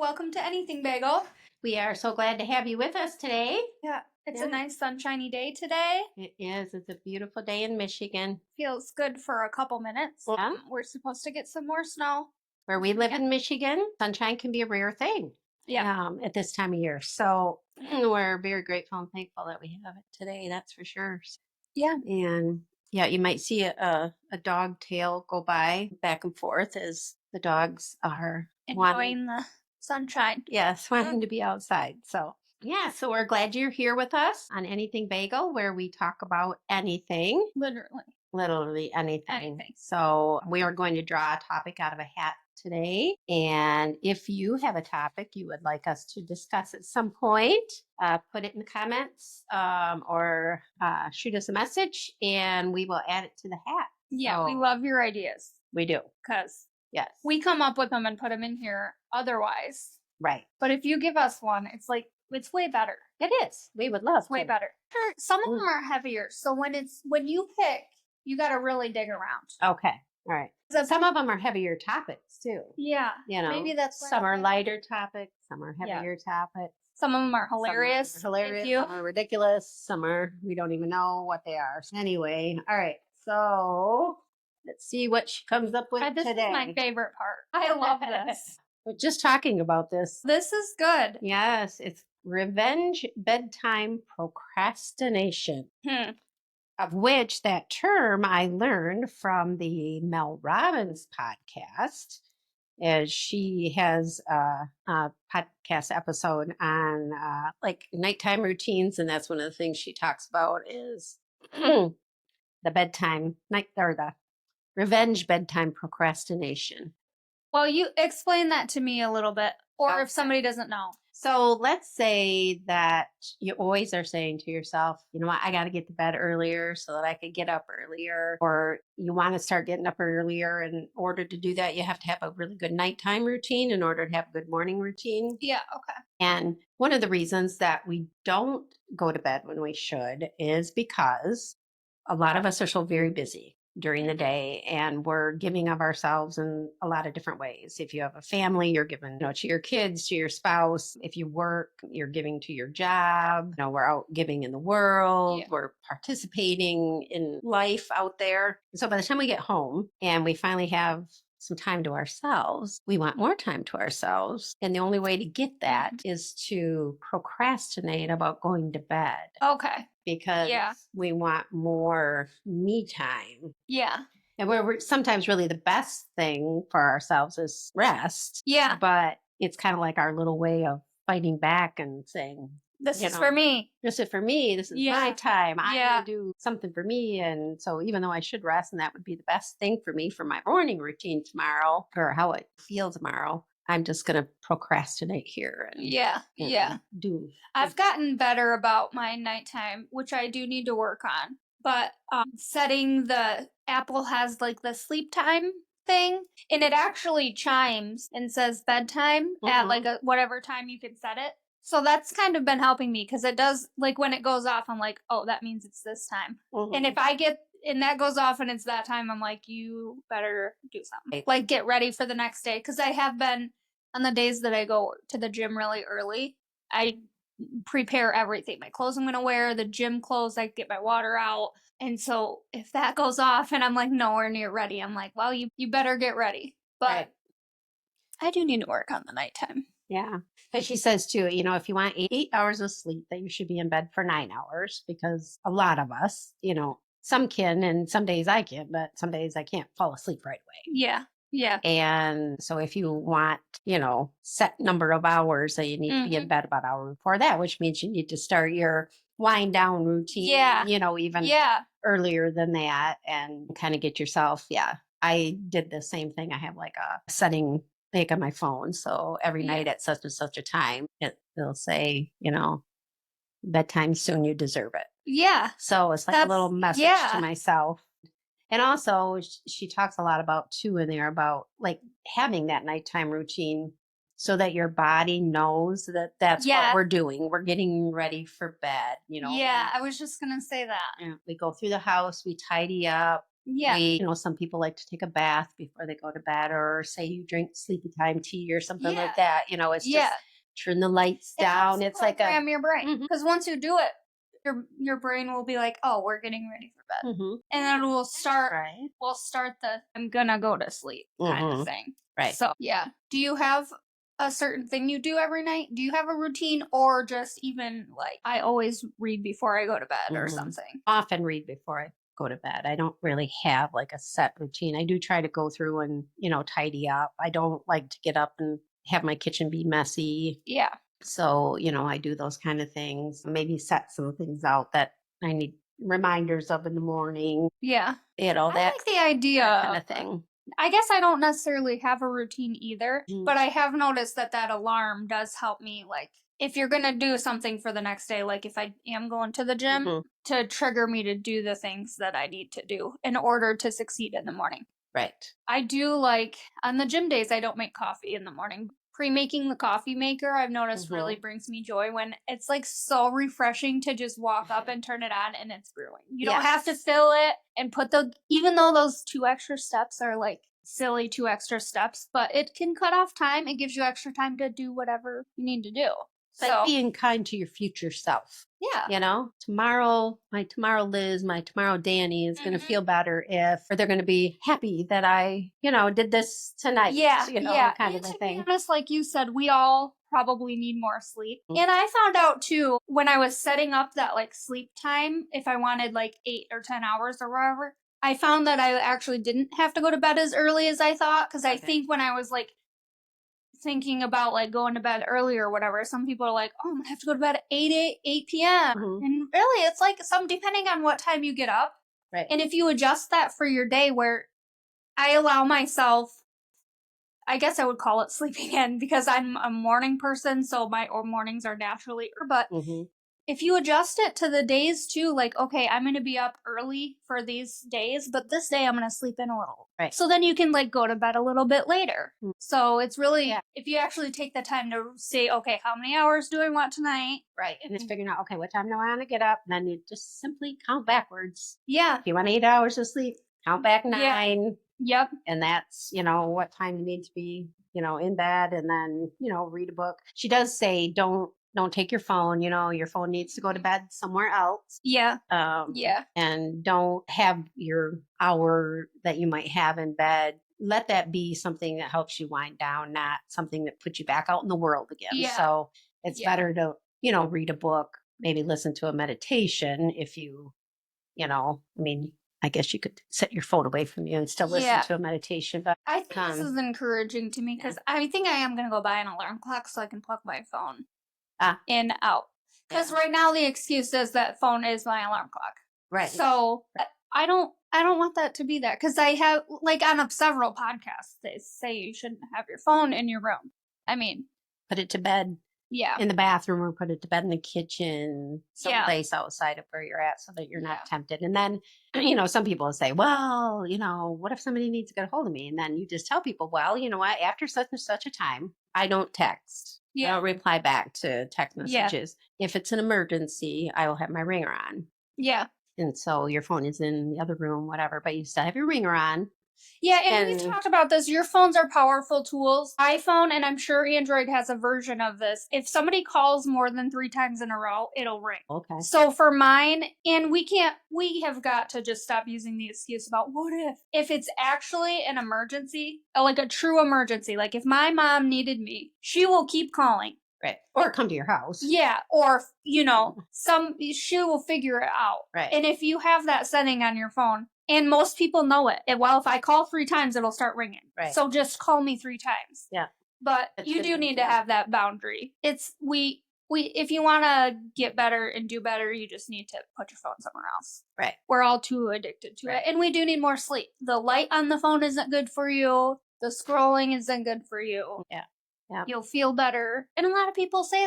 Welcome to Anything Bagel. We are so glad to have you with us today. Yeah, it's Yeah. a nice sunshiny day today. It is. It's a beautiful day in Michigan. Feels good for a couple minutes. Yeah. We're supposed to get some more snow. Where we live in Michigan, sunshine can be a rare thing at this time of year. So we're very grateful and thankful that we have it today. That's for sure. Yeah. And yeah, you might see a dog tail go by back and forth as the dogs are enjoying the sunshine. Yes, wanting to be outside. So yeah, so we're glad you're here with us on Anything Bagel, where we talk about anything. Literally anything. So we are going to draw a topic out of a hat today. And if you have a topic you would like us to discuss at some point, put it in the comments or shoot us a message and we will add it to the hat. Yeah, we love your ideas. We do. Because yes, we come up with them and put them in here otherwise. Right. But if you give us one, it's way better. It is. We would love way better. Some of them are heavier. So when you pick, you got to really dig around. Okay. All right. Some of them are heavier topics too. Yeah. Maybe that's some are lighter topics, some are heavier topics. Some of them are hilarious. Some are ridiculous. Some are, we don't even know what they are. Anyway, all right. So let's see what she comes up with this today. This is my favorite part. I love this. We're just talking about this. This is good. Yes. It's revenge bedtime procrastination. Of which that term I learned from the Mel Robbins podcast, as she has a podcast episode on like nighttime routines, and that's one of the things she talks about is the revenge bedtime procrastination. Well, you explain that to me a little bit, or if somebody doesn't know. So let's say that you always are saying to yourself, you know what, I got to get to bed earlier so that I could get up earlier, or you want to start getting up earlier. In order to do that, you have to have a really good nighttime routine in order to have a good morning routine. Yeah, okay. And one of the reasons that we don't go to bed when we should is because a lot of us are so very busy during the day, and we're giving of ourselves in a lot of different ways. If you have a family, you're giving to your kids, to your spouse. If you work, you're giving to your job. We're out giving in the world. Yeah. We're participating in life out there. So by the time we get home and we finally have some time to ourselves, we want more time to ourselves. And the only way to get that is to procrastinate about going to bed. Okay. Because we want more me time. Yeah. And we're sometimes really the best thing for ourselves is rest. Yeah. But it's kind of like our little way of fighting back and saying, this is for me. This is for me. This is my time. I need to do something for me. And so even though I should rest and that would be the best thing for me for my morning routine tomorrow, or how it feels tomorrow, I'm just going to procrastinate here. And do. I've gotten better about my nighttime, which I do need to work on. But setting the Apple has like the sleep time thing, and it actually chimes and says bedtime at like whatever time you can set it. So that's kind of been helping me because it does, like when it goes off, I'm like, oh, that means it's this time. And if and that goes off and it's that time, I'm like, you better do something. Like get ready for the next day. Because I have been, on the days that I go to the gym really early, I prepare everything. My clothes I'm going to wear, the gym clothes, I get my water out. And so if that goes off and I'm like nowhere near ready, I'm like, well, you better get ready. But I do need to work on the nighttime. Yeah. Because she says too, if you want 8 hours of sleep, that you should be in bed for 9 hours, because a lot of us, some can, and some days I can, but some days I can't fall asleep right away. Yeah. Yeah. And so if you want, set number of hours, that you need to be in bed about an hour before that, which means you need to start your wind down routine, even earlier than that, and kind of get yourself. Yeah. I did the same thing. I have like a setting like on my phone. So every night at such and such a time, it'll say, bedtime soon, you deserve it. Yeah. So it's like a little message to myself. And also she talks a lot about too in there about like having that nighttime routine so that your body knows that that's what we're doing. We're getting ready for bed, Yeah, I was just going to say that. We go through the house, we tidy up, Yeah. Some people like to take a bath before they go to bed, or say you drink sleepy time tea or something Yeah. like that. It's Yeah. just turn the lights It helps down. It's like a, program your brain Mhm, because once you do it, your brain will be like, "Oh, we're getting ready for bed," mhm, and then right, we'll start the "I'm gonna go to sleep" kind of mhm, thing. right. So yeah. Do you have a certain thing you do every night? Do you have a routine, or just even like I always read before I go to bed or Mhm. something? Often read before I go to bed. I don't really have like a set routine. I do try to go through and, tidy up. I don't like to get up and have my kitchen be messy. Yeah. So, I do those kind of things. Maybe set some things out that I need reminders of in the morning, Yeah. I that like the idea that kind of of thing. I guess I don't necessarily have a routine either, Mhm. but I have noticed that that alarm does help me. Like, if you're gonna do something for the next day, like if I am going to the gym, Mhm. to trigger me to do the things that I need to do in order to succeed in the morning. Right. I do like on the gym days, I don't make coffee in the morning. Pre making the coffee maker, I've noticed really Mhm. brings me joy when it's like so refreshing to just walk up and turn it on and it's brewing. You don't have to Yes. fill it and even though those 2 extra steps are like silly 2 extra steps, but it can cut off time. It gives you extra time to do whatever you need to do. Like So, being kind to your future self. yeah. My tomorrow Liz, my tomorrow Danny is going to Mhm. feel better or they're going to be happy that I, did this tonight, Yeah, yeah. kind And of a to be thing. honest, like you said, we all probably need more sleep. Mm. And I found out too when I was setting up that like sleep time, if I wanted like 8 or 10 hours or whatever, I found that I actually didn't have to go to bed as early as I thought. Cause I Okay. think when I was like thinking about like going to bed early or whatever, some people are like, oh, I'm gonna have to go to bed at 8 p.m. Mhm. And really, it's like some depending on what time you get up. Right. And if you adjust that for your day, where I allow myself I guess I would call it sleeping in because I'm a morning person, so my or mornings are naturally. But Hmm. if you adjust it to the days too, like okay, I'm going to be up early for these days, but this day I'm going to sleep in a little. Right. So then you can like go to bed a little bit later. Mm. So it's really Yeah. if you actually take the time to say, okay, how many hours do I want tonight? Right. And it's figuring out, okay, what time do I want to get up? And then you just simply count backwards. Yeah. If you want 8 hours of sleep, count back Yeah. 9. Yep. And that's, what time you need to be, in bed, and then, read a book. She does say, don't take your phone. Your phone needs to go to bed somewhere else. Yeah. Yeah. And don't have your hour that you might have in bed. Let that be something that helps you wind down, not something that puts you back out in the world again. Yeah. So it's Yeah. better to, read a book, maybe listen to a meditation if I mean, I guess you could set your phone away from you and still listen Yeah. to a meditation, but I think this is encouraging to me because I think I am going to go buy an alarm clock so I can plug my phone ah, in out. Because yeah, right now the excuse is that phone is my alarm clock. right, So I don't want that to be that because I have like on several podcasts they say you shouldn't have your phone in your room. I mean, put it to bed yeah, in the bathroom, or put it to bed in the kitchen, yeah, someplace outside of where you're at, so that you're yeah, not tempted. And then, some people say, well, what if somebody needs to get a hold of me? And then you just tell people, well, you know what, after such and such a time, I don't text. I yeah, don't reply back to text yeah, messages. If it's an emergency, I will have my ringer on. yeah. And so your phone is in the other room, whatever, but you still have your ringer on. Yeah, and we've And talked about this. Your phones are powerful tools. iPhone, and I'm sure Android has a version of this. If somebody calls more than 3 times in a row, it'll ring. okay. So for mine, and we have got to just stop using the excuse about what if it's actually an emergency, like a true emergency. Like if my mom needed me, she will keep calling. Right. Or come to your house. Yeah, or she will figure it out. Right. And if you have that setting on your phone, and most people know it, well, if I call 3 times, it'll start ringing. Right. So just call me 3 times. Yeah. But That's you good do thing need to to know. have that boundary. It's we if you want to get better and do better, you just need to put your phone somewhere else. Right. We're all too addicted to Right. it, and we do need more sleep. The light on the phone isn't good for you. The scrolling isn't good for you. Yeah. Yeah. You'll feel better. And a lot of people say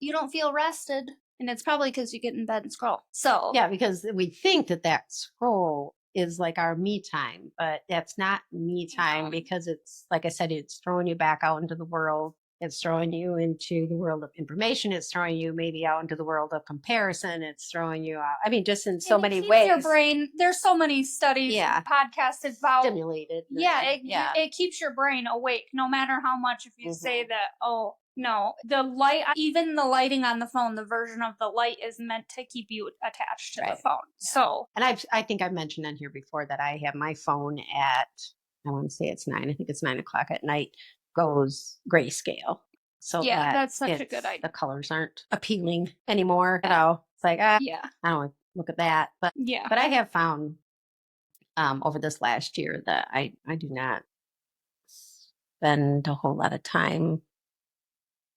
you don't feel rested. And it's probably because you get in bed and scroll. So, Yeah, because we think that scroll is like our me time, but that's not me time, No. because it's, like I said, it's throwing you back out into the world. It's throwing you into the world of information. It's throwing you maybe out into the world of comparison. It's throwing you out. I mean, just in so And it many keeps ways. your brain. There's so many studies, Yeah. podcasts about. Stimulated. Yeah, Yeah. it keeps your brain awake, no matter how much. If you say Mhm. that, oh no, the light, even the lighting on the phone, the version of the light is meant to keep you attached to the Right. phone. Yeah. So, And I think I've mentioned on here before that I have my phone at, I want to say it's 9. I think it's 9 o'clock at night, goes grayscale. So yeah, that that's such a good idea. the colors aren't appealing anymore. It's like, Yeah, I don't want to look at that. yeah, But I have found over this last year that I do not spend a whole lot of time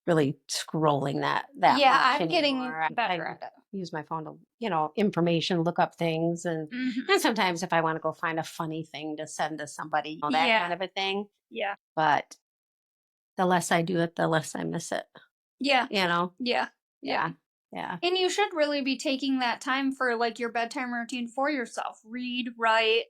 really scrolling that yeah. much I'm getting anymore. better at it. Use my phone to, information, look up things. And Mhm. sometimes if I want to go find a funny thing to send to somebody, that Yeah, kind of a thing. yeah, But the less I do it, the less I miss it, yeah, you know? yeah, yeah. Yeah. Yeah. And you should really be taking that time for like your bedtime routine for yourself. Read, write,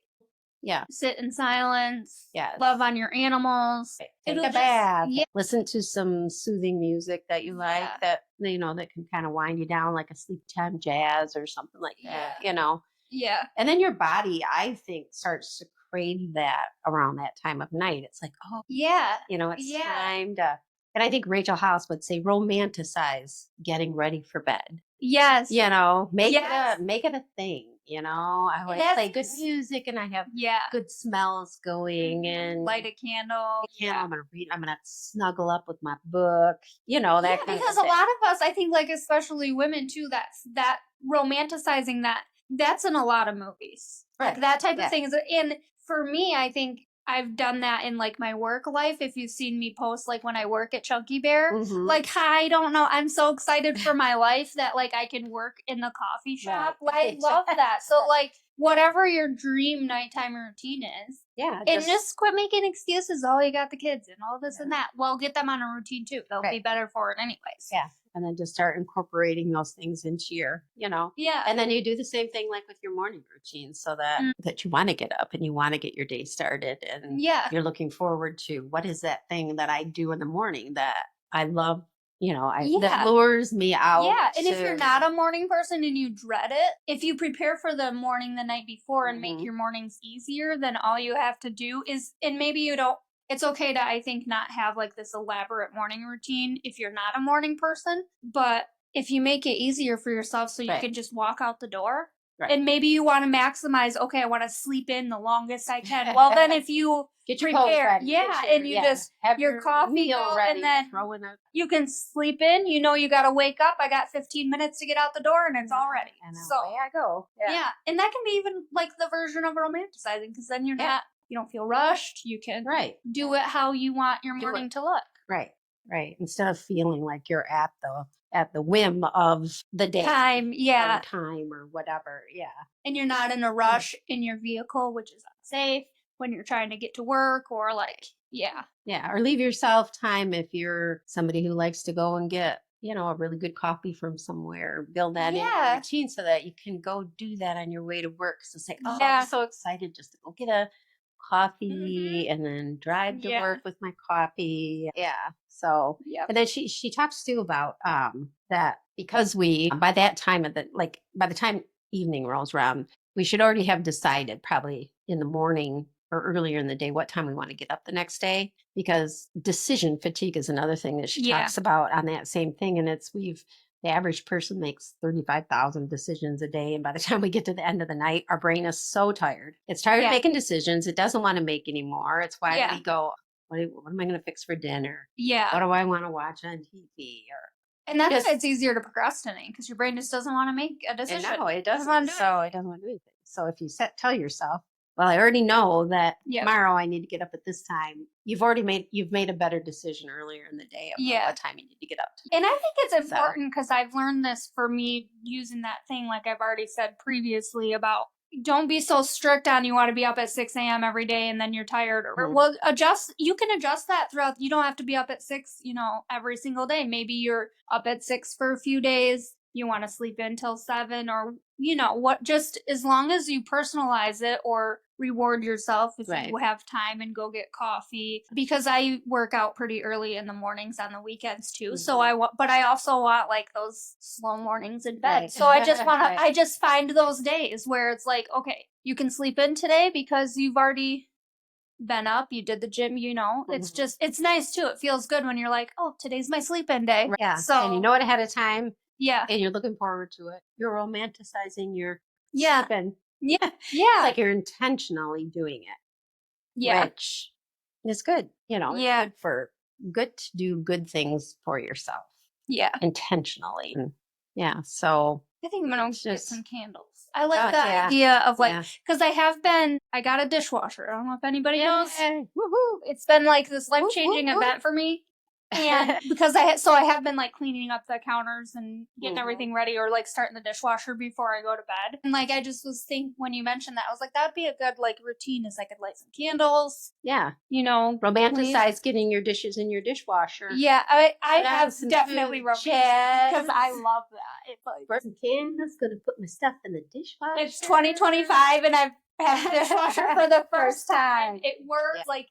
Yeah. sit in silence, Yes. love on your animals. Take It'll a bath. yeah, Listen to some soothing music that you like, yeah, that, that can kind of wind you down, like a sleep time jazz or something like that, yeah, And then your body, I think, starts to crave that around that time of night. It's like, oh, yeah, it's yeah. time to. And I think Rachel House would say romanticize getting ready for bed. Yes. Make Yes. it a thing. I always That's play good music, and I have yeah. good smells going, and Light a candle. I'm gonna read. I'm gonna snuggle up with my book. That Yeah, kind because of a thing. lot of us, I think, like especially women too, that romanticizing that's in a lot of movies. Like Right. that type Yeah. of thing is, and for me, I think I've done that in like my work life. If you've seen me post like when I work at Chunky Bear, Mhm. like I don't know, I'm so excited for my life that like I can work in the coffee shop. Right. Like I love that. So like whatever your dream nighttime routine is, Yeah. and just quit making excuses. Oh, you got the kids and all this and Yeah. that. Well, get them on a routine too. They'll be Right. better for it anyways. Yeah. And then just start incorporating those things into your, Yeah. and then you do the same thing like with your morning routine, so that you want to get up and you want to get your day started, and Yeah. you're looking forward to, what is that thing that I do in the morning that I love, that Yeah. lures me out. Yeah. And if you're to- not a morning person and you dread it, if you prepare for the morning the night before and make Mhm. your mornings easier, then all you have to do is, and maybe you don't, it's okay to, I think, not have like this elaborate morning routine if you're not a morning person. But if you make it easier for yourself so you Right. can just walk out the door, Right. and maybe you want to maximize, okay, I want to sleep in the longest I can. Well, then if you Get your clothes prepare, ready. yeah, and you just have your coffee meal out, ready, and then throw in a you can sleep in. You know, you got to wake up. I got 15 minutes to get out the door, and it's all ready. and So away I go. yeah, and that can be even like the version of romanticizing, because then you're not, you don't feel rushed. You can Right. do it how you want your Do morning it. to look. Right. Right. Instead of feeling like you're at the whim of the day, Time, yeah, or time or whatever. Yeah. and you're not in a rush in your vehicle, which is unsafe when you're trying to get to work or like, yeah. Yeah. Or leave yourself time if you're somebody who likes to go and get, a really good coffee from somewhere. Build that in your Yeah. routine so that you can go do that on your way to work. So say, oh, Yeah. I'm so excited just to go get a coffee and then drive to Yeah. work with my coffee. Yeah. So, Yep. and then she talks too about that, because we, by that time by the time evening rolls around, we should already have decided, probably in the morning or earlier in the day, what time we want to get up the next day, because decision fatigue is another thing that she Yeah. talks about on that same thing. And the average person makes 35,000 decisions a day. And by the time we get to the end of the night, our brain is so tired. It's tired of making decisions. It doesn't want to make anymore. It's why we go, what am I going to fix for dinner? Yeah. What do I want to watch on TV? And that's why it's easier to procrastinate, because your brain just doesn't want to make a decision. And no, it doesn't doesn't. wanna do So it doesn't want to do anything. So if you tell yourself, well, I already know that tomorrow I need to get up at this time. You've made a better decision earlier in the day of what time you need to get up. And I think it's important, because I've learned this for me using that thing, like I've already said previously, about don't be so strict on you want to be up at 6 a.m. every day and then you're tired. Or well, you can adjust that throughout. You don't have to be up at 6, every single day. Maybe you're up at 6 for a few days, you want to sleep in till 7, or what, just as long as you personalize it, or reward yourself if Right. you have time and go get coffee, because I work out pretty early in the mornings on the weekends too. So I want, but I also want like those slow mornings in bed. Right. So I just want Right. to, I just find those days where it's like, okay, you can sleep in today because you've already been up, you did the gym, it's Mhm. just, it's nice too. It feels good when you're like, oh, today's my sleep in day. Right. Yeah. So, And you know it ahead of time yeah. and you're looking forward to it. You're romanticizing your Yeah. sleeping. Yeah. It's Yeah. like you're intentionally doing it, Yeah. which is good. It's Yeah. good to do good things for yourself Yeah. intentionally. Yeah. So I think I'm gonna it's get just, some candles. I like the yeah. idea of like, Yeah. because I got a dishwasher. I don't know if anybody knows. Yay. Woohoo. It's been like this Whoop, life whoop, changing whoop. event for me. And because I have been like cleaning up the counters and getting everything ready, or like starting the dishwasher before I go to bed. And like I just was thinking, when you mentioned that, I was like, that'd be a good like routine, is I could light some candles, Yeah. clean. Romanticize getting your dishes in your dishwasher. Yeah, I Put out have some definitely food, romanticized, because I chat. love that. It's like, Burn some candles, gonna put my stuff in the dishwasher. it's 2025 and I've had a dishwasher for the first time. It works. Yeah. Like,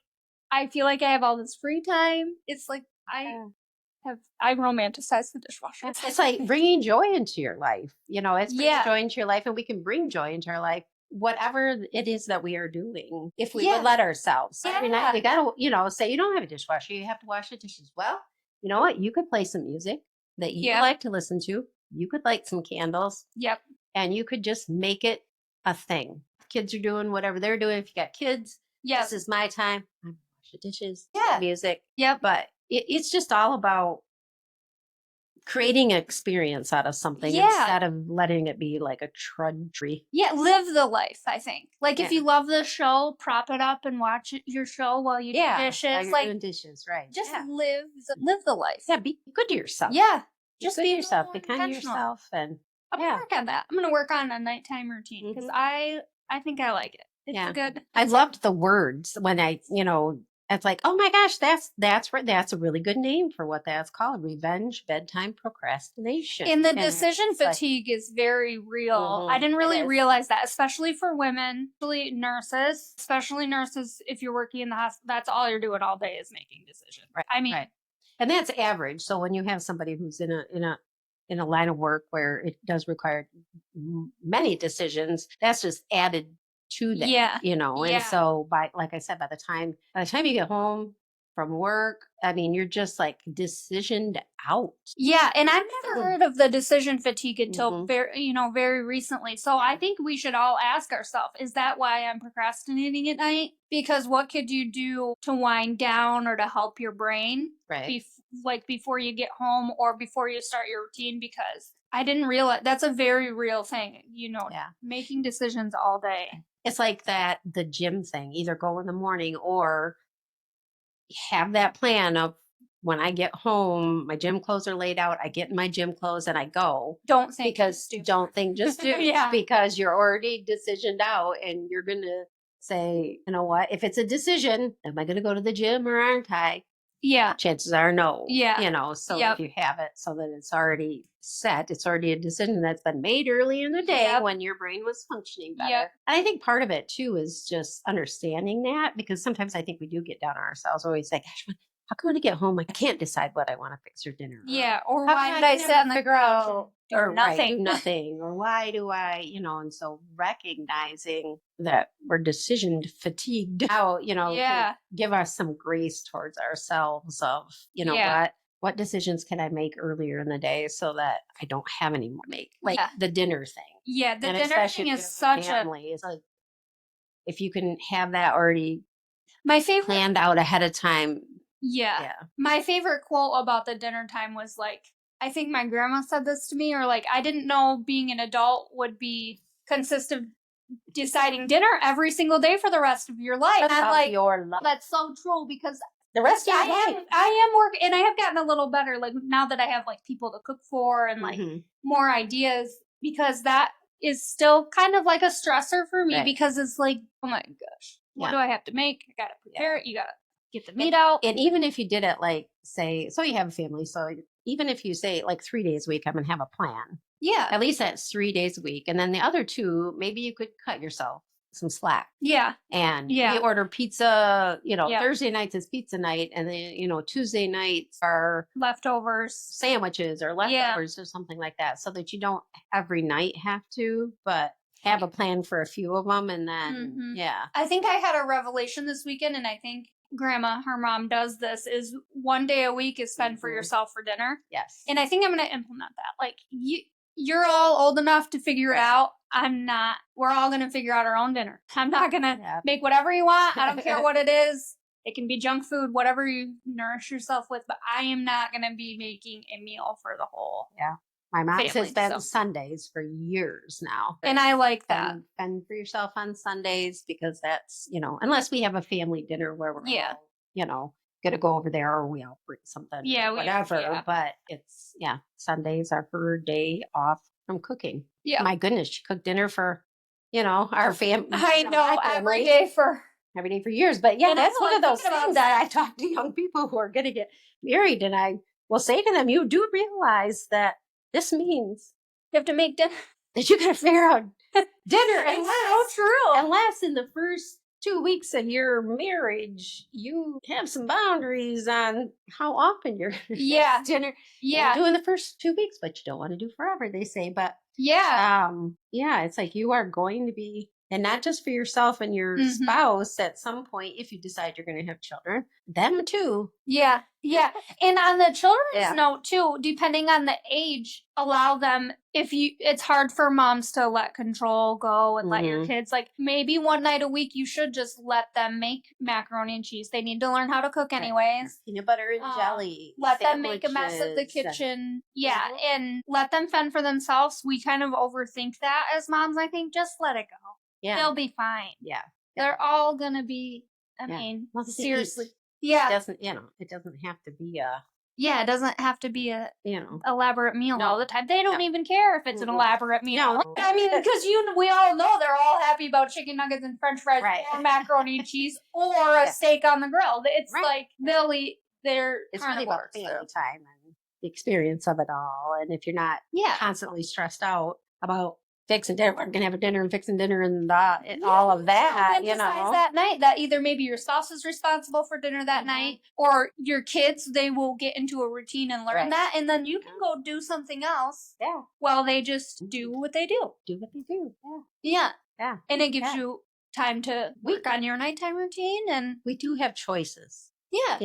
I feel like I have all this free time. It's like I romanticize the dishwasher. It's like bringing joy into your life. It's bringing Yeah. joy into your life, and we can bring joy into our life, whatever it is that we are doing, if we Yeah. would let ourselves. Every Yeah. night, you gotta, say you don't have a dishwasher, you have to wash the dishes. Well, you know what? You could play some music that you Yeah. like to listen to. You could light some candles, Yep. and you could just make it a thing. Kids are doing whatever they're doing. If you got kids, Yes. this is my time. I'm gonna wash the dishes, Yeah. music. Yep. But it's just all about creating an experience out of something Yeah. instead of letting it be like a trudgery. Yeah, live the life, I think. Like, if Yeah. you love the show, prop it up and watch your show while you do While dishes. you're Like, doing dishes, right? just Yeah. live the life. Yeah, be good to yourself. Yeah. Just Just be be yourself. more Be kind to intentional. yourself, and I'm gonna yeah. work on that. I'm gonna work on a nighttime routine, because I think I like it. It's Yeah. good. I loved the words when it's like, oh my gosh, that's right. That's a really good name for what that's called. Revenge bedtime procrastination. And the And decision it's like, fatigue is very real. I Mhm, didn't it really is. realize that, especially for women, especially nurses. If you're working in the hospital, that's all you're doing all day is making decisions. Right. I mean, Right. And that's average. So when you have somebody who's in a line of work where it does require many decisions, that's just added to that. Yeah. And Yeah. so like I said, by the time you get home from work, I mean, you're just like decisioned out. Yeah, and I've never heard of the decision fatigue until Mhm. very recently. So I think we should all ask ourselves, is that why I'm procrastinating at night? Because what could you do to wind down or to help your brain, Right. like before you get home or before you start your routine? Because I didn't realize that's a very real thing, Yeah. making decisions all day. It's like the gym thing, either go in the morning or have that plan of when I get home, my gym clothes are laid out. I get in my gym clothes and I go. Don't think, Because do. don't think, just do. Yeah. Because you're already decisioned out, and you're going to say, you know what? If it's a decision, am I going to go to the gym or aren't I? Yeah. Chances are no. Yeah. So Yep. if you have it so that it's already set, it's already a decision that's been made early in the day Yep. when your brain was functioning better. Yep. And I think part of it too is just understanding that, because sometimes I think we do get down on ourselves. Always say, gosh, how come when I get home I can't decide what I want to fix for dinner? Yeah, or How why come did I can sit never on the figure couch out and do or right, nothing? do nothing, or why do I, and so recognizing that we're decision fatigued, how can Yeah. give us some grace towards ourselves of, Yeah. what decisions can I make earlier in the day so that I don't have any more to make, like Yeah. the dinner thing. Yeah, the And dinner especially thing if is you have such a family, it's like if you can have that already my favorite. planned out ahead of time. Yeah. Yeah. My favorite quote about the dinner time was like, I think my grandma said this to me, or like, I didn't know being an adult would consist of deciding dinner every single day for the rest of your life. And I'm like, Your life. that's so true, because The rest of your life. I am working, and I have gotten a little better, like now that I have like people to cook for and like Mhm. more ideas, because that is still kind of like a stressor for me, Right. because it's like, oh my gosh, what Yeah. do I have to make? I gotta prepare Yeah. it. You gotta get the meat out. And even if you did it like, say, so you have a family, so even if you say like 3 days a week, I'm gonna have a plan. Yeah. At least that's 3 days a week. And then the other 2, maybe you could cut yourself some slack. Yeah. And we Yeah. order pizza, Yeah. Thursday nights is pizza night. And then, Tuesday nights are Leftovers. sandwiches or Yeah. leftovers or something like that, so that you don't every night have to, but have a plan for a few of them. And then, Mhm. yeah. I think I had a revelation this weekend, and I think grandma, her mom, does this, is one day a week is spend for Mhm. yourself for dinner. Yes. And I think I'm going to implement that. Like, you're all old enough to figure it out. I'm not. We're all going to figure out our own dinner. I'm not going to Yep. make whatever you want. I don't care what it is. It can be junk food, whatever you nourish yourself with, but I am not going to be making a meal for the whole Yeah. My mom family. has been So. Sundays for years now. And I like that. Fend for yourself on Sundays, because that's, unless we have a family dinner where we're Yeah. all, gonna go over there, or we all bring something, Yeah, whatever. yeah. But it's, Sundays are her day off from cooking. Yeah. My goodness, she cooked dinner for, our family. I know, every day for years. But yeah, And I that's one of like those thinking about things that I talk to young people who are going to get married, and I will say to them, you do realize that this means you have to make dinner. that you got to figure out dinner. It's so true. Unless in the first 2 weeks of your marriage, you have some boundaries on how often you're going to Yeah. dinner. Yeah. Do in the first 2 weeks, but you don't want to do forever, they say. But Yeah. it's like you are going to be, and not just for yourself and your Mhm. spouse, at some point, if you decide you're going to have children, them too. Yeah. Yeah. And on the children's Yeah. note too, depending on the age, allow them, it's hard for moms to let control go and let your Mhm. kids, like, maybe one night a week you should just let them make macaroni and cheese. They need to learn how to cook anyways. Peanut butter and jelly. Let them make a mess of the sandwiches. kitchen. Yeah. And let them fend for themselves. We kind of overthink that as moms, I think. Just let it go. Yeah. They'll be fine. Yeah. They're all gonna be, I Yeah. mean, Well, they seriously. eat. Yeah. It doesn't have to be a, Yeah, it doesn't have to be a elaborate meal No. all the time. They don't No. even care if it's an Mm-mm. elaborate meal. No. I mean, because we all know they're all happy about chicken nuggets and french fries Right. or macaroni and cheese or a Yeah. steak on the grill. It's Right. like they'll eat their It's really about carnivores. family time and the experience of it all. And if you're not Yeah. constantly stressed out about fixing dinner, we're gonna have a dinner and fixing dinner and all of that, Romanticize that night that either maybe your spouse is responsible for dinner that Mhm. night, or your kids, they will get into a routine and learn Right. that, and then you can go do something else. Yeah. While they just do what they do. Do what they do. Yeah. Yeah. Yeah. And it gives Yeah. you time to work on your nighttime routine, and We do have choices. yeah.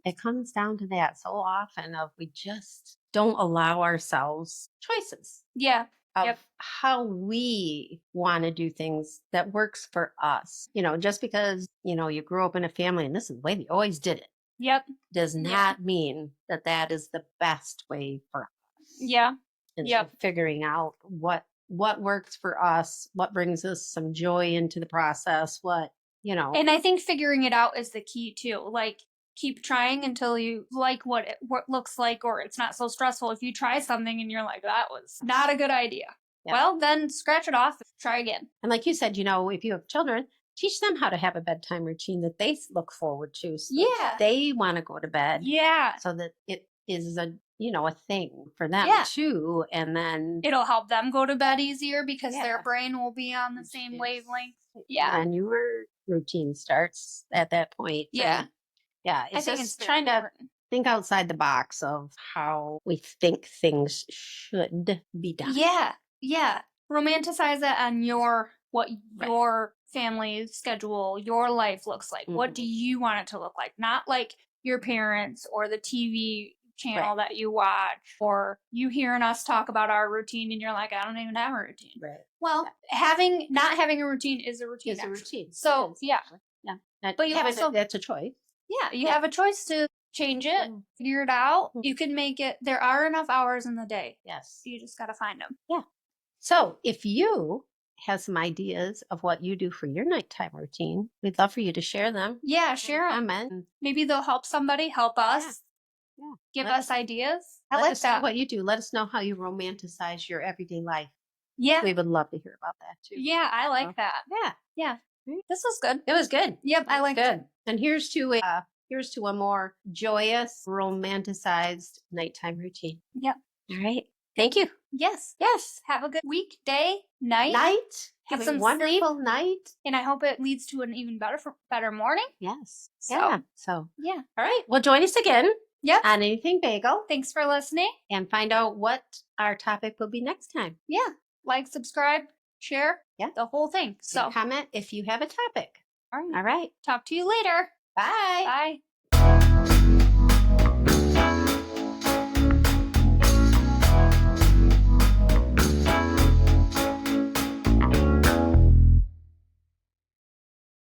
It comes down to that so often, of we just don't allow ourselves choices Yeah. of Yep. how we want to do things that works for us. Just because, you grew up in a family and this is the way we always did it, Yep. does Yeah. not mean that that is the best way for us. Yeah. And Yep. so figuring out what works for us, what brings us some joy into the process, And I think figuring it out is the key too. Like, keep trying until you like what it looks like, or it's not so stressful. If you try something and you're like, that was not a good idea, well, then scratch it off and try again. And like you said, if you have children, teach them how to have a bedtime routine that they look forward to. So Yeah. they want to go to bed. Yeah. So that it is a thing for them too. And then it'll help them go to bed easier because Yeah. their brain will be on the same Yes. wavelength. Yeah. And your routine starts at that point. Yeah. And yeah. I It's think just it's trying to important. think outside the box of how we think things should be done. Yeah. Yeah. Romanticize it on what Right. your family's schedule, your life looks like. What Mhm. do you want it to look like? Not like your parents or the TV channel Right. that you watch, or you hearing us talk about our routine and you're like, I don't even have a routine. Right. Well, not having a routine is a routine. It's a actually. routine. So, It is, yeah. actually. Yeah. But you also- that's a choice. Yeah, you Yeah. have a choice to change it, figure it out. Mhm. You can make it. There are enough hours in the day. Yes. You just got to find them. So if you have some ideas of what you do for your nighttime routine, we'd love for you to share them. Yeah, share 'em. Comment. Maybe they'll help somebody, help us, Yeah. give Let us ideas. I Let like us know that. what you do. Let us know how you romanticize your everyday life. Yeah. We would love to hear about that too. Yeah, I like that. Yeah. Yeah. Right. This was good. It was good. Yep, I like Good. And here's to a more joyous, romanticized nighttime routine. Yep. All right. Thank you. Yes. Yes. Have a good week, day, night. Night. Get Have a some wonderful sleep. night. And I hope it leads to an even better morning. Yes. So, Yeah. So, yeah. all right. Well, join us again Yep. on Anything Bagel Thanks for listening. and find out what our topic will be next time. Yeah. Like, subscribe, share. Yeah. The whole thing. So, And comment if you have a topic. all right. All right. Talk to you later. Bye. Bye.